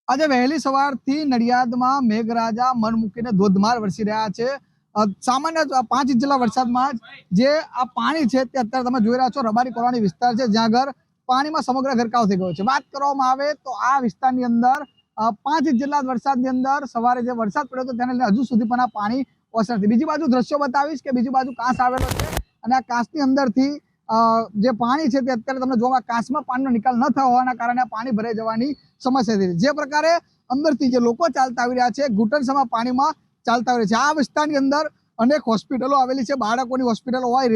આજે વહેલી સવારથી નડિયાદમાં મેઘરાજા મન મૂકીને ધોધમાર વરસી રહ્યા છે। સામાન્ય 5 ઇંચ જેટલા વરસાદમાં જે આ પાણી છે તે અત્યારે તમે જોઈ રહ્યા છો રબારી કોલોની વિસ્તાર છે, જ્યાં આગળ પાણીમાં સમગ્ર ગરકાવ થઈ ગયો છે। વાત કરવામાં આવે તો આ વિસ્તારની અંદર 5 ઇંચ જેટલા વરસાદની અંદર સવારે જે વરસાદ પડ્યો હતો તેને લઈને હજુ સુધી પણ આ પાણી ઓસર નથી। બીજી બાજુ દ્રશ્યો બતાવીશ કે બીજી બાજુ કાંસ આવેલો છે અને આ કાંસની અંદરથી જે પાણી છે તે અત્યારે તમને જોવા કાંસમાં પાણીનો નિકાલ ન થવા હોવાના કારણે આ પાણી ભરાઈ જવાની સમસ્યા થઈ જે પ્રકારે અંદરથી જે લોકો ચાલતા આવી રહ્યા છે ઘૂંટણસમાં પાણીમાં ચાલતા આવી રહ્યા છે। આ વિસ્તારની અંદર અનેક હોસ્પિટલો આવેલી છે, બાળકોની હોસ્પિટલો હોય,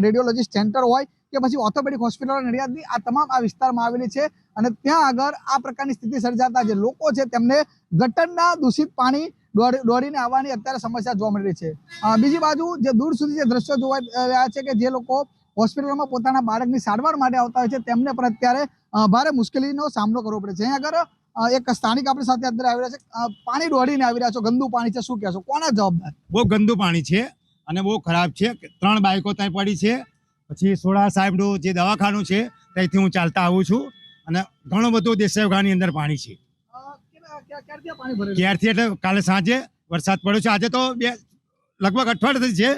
રેડિયોલોજીસ્ટ સેન્ટર હોય કે પછી ઓર્થોપેડિક હોસ્પિટલો નડિયાદની આ તમામ આ વિસ્તારમાં આવેલી છે અને ત્યાં આગળ આ પ્રકારની સ્થિતિ સર્જાતા જે લોકો છે તેમને ગટરના દૂષિત પાણી દોડીને આવવાની અત્યારે સમસ્યા જોવા મળી રહી છે। બીજી બાજુ જે દૂર સુધી જે દ્રશ્યો જોવા રહ્યા છે કે જે લોકો હોસ્પિટલમાં પોતાના બાળકની સારવાર માટે આવતા હોય છે તેમને પણ અત્યારે ભારે મુશ્કેલીનો સામનો કરવો પડે છે। અહીં આગળ એક સ્થાનિક આપણી સાથે અત્યારે આવી રહ્યા છે, પાણી દોડીને આવી રહ્યા છો, ગંદુ પાણી છે, શું કહેશો, કોના જવાબદાર? બહુ ગંદુ પાણી છે અને બહુ ખરાબ છે। 3 બાઈકો ત્યાં પડી છે। પછી સોડા સાહેબનું જે દવાખાનું છે ત્યાંથી હું ચાલતા આવું છું અને ઘણું બધું દેસાઈગાની અંદર પાણી છે। ક્યારથી એટલે કાલે સાંજે વરસાદ પડ્યો છે। આજે તો લગભગ અઠવાડિયાથી છે,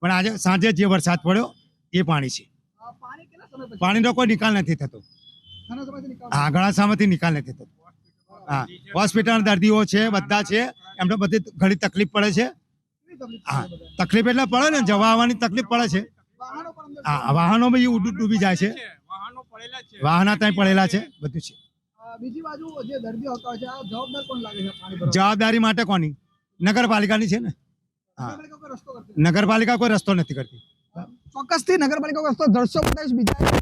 પણ આજે સાંજે જે વરસાદ પડ્યો એ પાણી છે। પાણીનો કોઈ નિકાલ નથી થતો। હા, ઘણા સમયથી નિકાલ નથી થતો। હા, હોસ્પિટલ દર્દીઓ છે, બધા છે, એમને બધી ઘણી તકલીફ પડે છે। હા, તકલીફ એટલે પડે ને, જવા આવવાની તકલીફ પડે છે। હા, વાહનો બી ડૂબી જાય છે, વાહન ત્યાં પડેલા છે, બધું છે। બીજી બાજુ જે દર્દીઓ હતા છે આ જવાબદાર કોણ લાગે છે પાણી ભરવા? જવાબદારી માટે કોની? નગરપાલિકાની છે ને। હા, નગરપાલિકા કોઈ રસ્તો નથી કરતી। ચોક્કસથી નગરપાલિકા રસ્તો દ્રશ્યો બતાવીશ। બીજા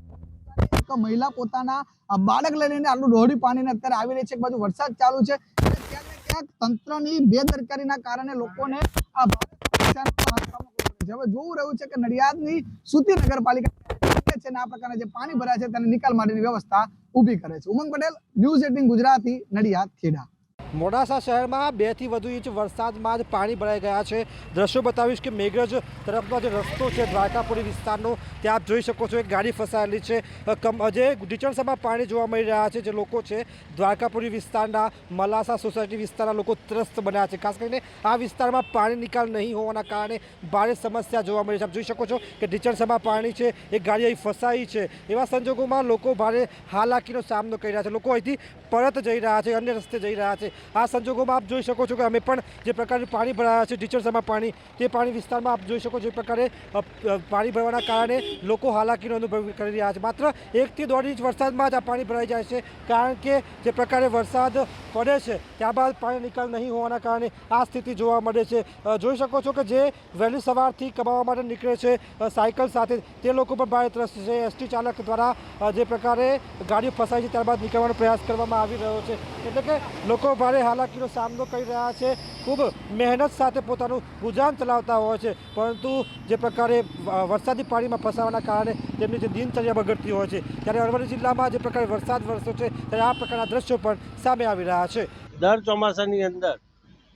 એક મહિલા પોતાના બાળક લઈને આટલું દોડી પાણીને અત્યારે આવી રહી છે, એક બાજુ વરસાદ ચાલુ છે અને ક્યાંક ને ક્યાંક તંત્રની બેદરકારીના કારણે લોકોને આ ભારે સમસ્યાનો સામનો કરવો પડે છે। હવે જોવું રહ્યું છે કે નડિયાદની સુતી નગરપાલિકા છે ને આ પ્રકારના જે પાણી ભરાય છે તેને નિકાલ માટેની વ્યવસ્થા ઊભી કરે છે। ઉમંગ પટેલ, ન્યૂઝ 18 ગુજરાતી, નડિયાદ, ખેડા। મોડાસા શહેરમાં 2 થી વધુ ઇંચ વરસાદમાં જ પાણી ભરાઈ ગયા છે। દ્રશ્યો બતાવીશ કે મેઘરજ તરફનો જે રસ્તો છે દ્વારકાપુરી વિસ્તારનો, ત્યાં આપ જોઈ શકો છો એક ગાડી ફસાયેલી છે। જે ઢીચણસામાં પાણી જોવા મળી રહ્યા છે। જે લોકો છે દ્વારકાપુરી વિસ્તારના મલાસા સોસાયટી વિસ્તારના લોકો ત્રસ્ત બન્યા છે। ખાસ કરીને આ વિસ્તારમાં પાણી નિકાલ નહીં હોવાના કારણે ભારે સમસ્યા જોવા મળી છે। આપ જોઈ શકો છો કે ઢીચણસામાં પાણી છે, એક ગાડી અહીં ફસાઈ છે। એવા સંજોગોમાં લોકો ભારે હાલાકીનો સામનો કરી રહ્યા છે। લોકો અહીંથી પરત જઈ રહ્યા છે, અન્ય રસ્તે જઈ રહ્યા છે। આ સંજોગોમાં આપ જોઈ શકો છો કે અમે પણ જે પ્રકારે પાણી ભરાયા છે ઢીચણસામાં પાણી, તે પાણી વિસ્તારમાં આપ જોઈ શકો છો એ પ્રકારે પાણી ભરવાના કારણે લોકો હાલાકીનો અનુભવ કરી રહ્યા છે। માત્ર 1 થી 1.5 ઇંચ વરસાદમાં જ આ પાણી ભરાઈ જાય છે, કારણ કે જે પ્રકારે વરસાદ પડે છે ત્યારબાદ પાણી નિકાલ નહીં હોવાના કારણે આ સ્થિતિ જોવા મળે છે। જોઈ શકો છો કે જે વહેલી સવારથી કમાવા માટે નીકળે છે સાયકલ સાથે, તે લોકો પણ ભારે ત્રસ્ત છે। એસટી ચાલક દ્વારા જે પ્રકારે ગાડીઓ ફસાય છે ત્યારબાદ નીકળવાનો પ્રયાસ કરવામાં આવી રહ્યો છે, એટલે કે લોકો ભારે હાલાકીનો સામનો કરી રહ્યા છે। ખૂબ મહેનત સાથે પોતાનું ગુજરાન ચલાવતા હોય છે, પરંતુ જે પ્રકારે વરસાદી પાણીમાં ફસાવાના કારણે તેમની જે દિનચર્યા બગડતી હોય છે। ત્યારે અરવલ્લી જિલ્લામાં જે પ્રકારે વરસાદ વરસ્યો છે ત્યારે આ પ્રકારના દ્રશ્યો પણ સામે આવી રહ્યા છે। દર ચોમાસાની અંદર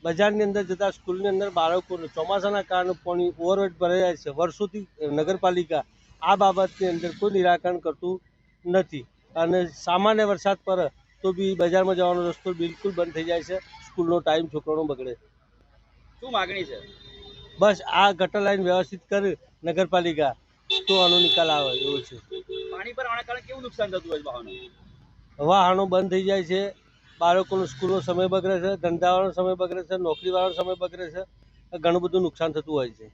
બજારની અંદર જતા સ્કૂલની અંદર બાળકોને ચોમાસાના કારણે પાણી ઓવરવેટ ભરાઈ જાય છે। વર્ષોથી નગરપાલિકા આ બાબતની અંદર કોઈ નિરાકરણ કરતું નથી અને સામાન્ય વરસાદ પડે તો બી બજારમાં જવાનો રસ્તો બિલકુલ બંધ થઈ જાય છે। સ્કૂલનો ટાઈમ છોકરાનો બગડે। શું માગણી છે? બસ આ ગટર લાઈન વ્યવસ્થિત કરે નગરપાલિકા તો આનો નિકાલ આવે એવું છે। પાણી પર આવવાના કારણે કેવું નુકસાન થતું હોય વાહનો? વાહનો બંધ થઈ જાય છે, બાળકોનો સ્કૂલનો સમય બગડે છે, ધંધાવાળાનો સમય બગડે છે, નોકરીવાળાનો સમય બગડે છે, ઘણું બધું નુકસાન થતું હોય છે।